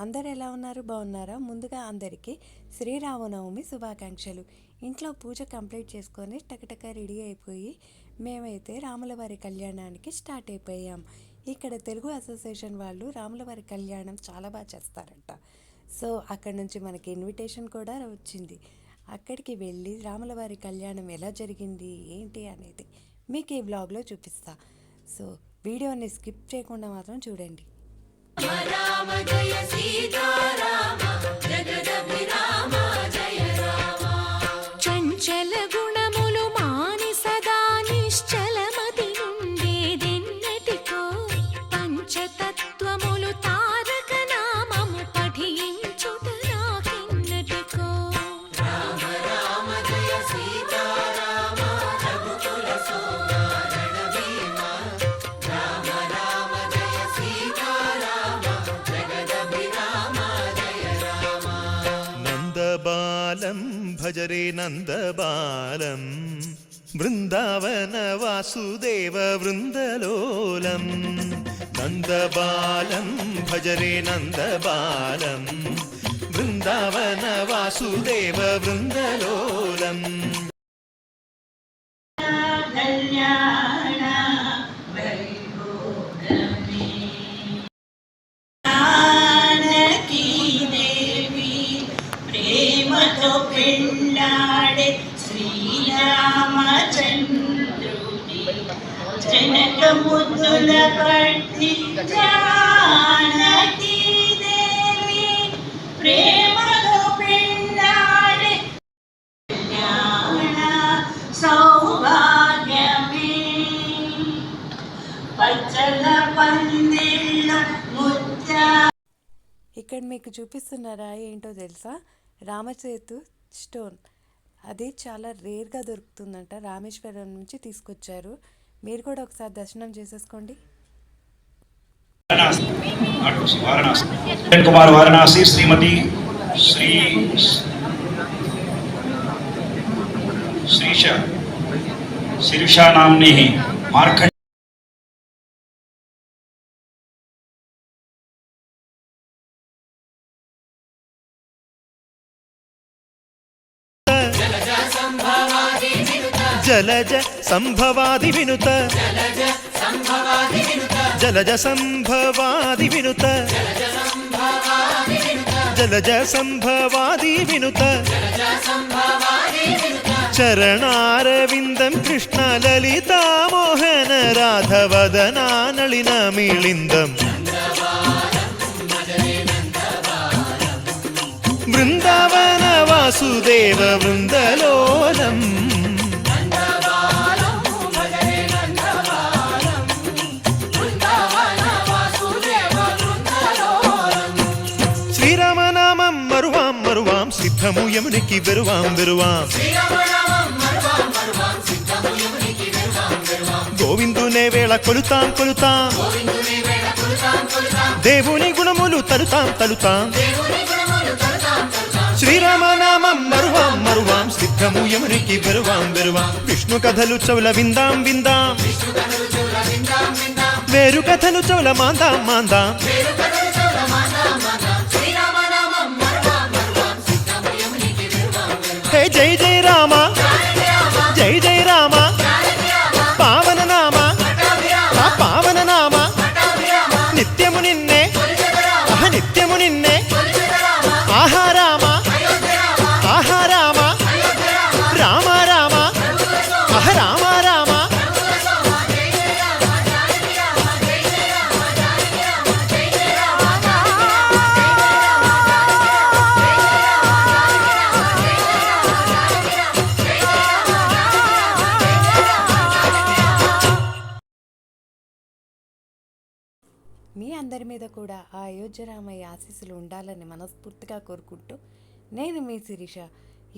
అందరు ఎలా ఉన్నారు? బాగున్నారా? ముందుగా అందరికీ శ్రీరామనవమి శుభాకాంక్షలు. ఇంట్లో పూజ కంప్లీట్ చేసుకొని టకటక రెడీ అయిపోయి మేమైతే రాములవారి కళ్యాణానికి స్టార్ట్ అయిపోయాం. ఇక్కడ తెలుగు అసోసియేషన్ వాళ్ళు రాములవారి కళ్యాణం చాలా బాగా చేస్తారంట. సో అక్కడ నుంచి మనకి ఇన్విటేషన్ కూడా వచ్చింది. అక్కడికి వెళ్ళి రాములవారి కళ్యాణం ఎలా జరిగింది ఏంటి అనేది మీకు ఈ వ్లాగ్లో చూపిస్తా. సో వీడియోని స్కిప్ చేయకుండా మాత్రం చూడండి. రామ జయ సీతారామ జగదభిరామ జయ రామ. చంచల గుణములు మాని సదా నిశ్చలమతి నుండేదెన్నటికో పంచతత్వములు తారక నామము పఠించుట నాకెన్నటికో. రామ రామ జయ సీతారామ రఘుకుల సోమ రణభీమ. రామ రామ జయ సీతారామ జగదభిరామ జయ రామ. నందబాలం భజరే నందబాలం బృందావన వాసుదేవ వృందలోలం. నందబాలం భజరే నందబాలం బృందావన వాసుదేవ వృందలోలం. ప్రేమతో పెళ్ళాడే శ్రీరామచంద్రుడి జనక ముద్దుల పట్టి జానకీ దేవి ప్రేమతో పెళ్ళాడే జ్ఞాన సౌభాగ్యమే. పచ్చల పందిళ్ళ ముత్యా. ఇక్కడ మీకు చూపిస్తున్నారా ఏంటో తెలుసా? రామసేతు స్టోన్. అది చాలా రేర్గా దొరుకుతుందంట. రామేశ్వరం నుంచి తీసుకొచ్చారు. మీరు కూడా ఒకసారి దర్శనం చేసేసుకోండి. కుమార్ వారణాసి శ్రీమతి శిరీషా నామ్ని మార్కండ జలజ సంభవాది వినుత జలజ సంభవాది వినుత జలజ సంభవాది వినుత చరణారవిందం కృష్ణ లలితా మోహన రాధవదనా నళిన మిళిందం. బృందావన వాసుదేవ వృందలోలం. శ్రీరామనామం మరువాం మరువాం సిద్ధము యమునికి వెరువాం వెరువాం. గోవిందునే వేళ కొలుతాం కొలుతాం దేవుని గుణములు తలుతాం తలుతాం. శ్రీరామనామం మరువాం మరువాం సిద్ధము యమునికి వెరువాం వెరువాం. విష్ణు కథలు చౌల విందాం విందాం వేరు కథలు చౌల మాందాం మాందాం. హే జై జై రామ జై జై రామ పావన నామ పావన నామ నిత్యము నిన్నే నిత్యము నిన్నే. ఆహా రామ ఆహా రామ రామ రామ ఆహ రామ రామ. మీ అందరి మీద కూడా ఆ అయోధ్య రామయ్య ఆశీస్సులు ఉండాలని మనస్ఫూర్తిగా కోరుకుంటూ నేను మీ శిరీష.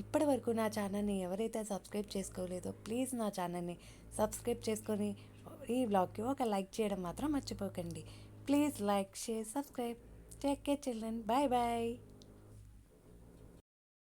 ఇప్పటి వరకు నా ఛానల్ని ఎవరైతే సబ్స్క్రైబ్ చేసుకోలేదో ప్లీజ్ నా ఛానల్ని సబ్స్క్రైబ్ చేసుకొని ఈ వ్లాగ్కి ఒక లైక్ చేయడం మాత్రం మర్చిపోకండి. Please like share subscribe. Take care children. Bye bye.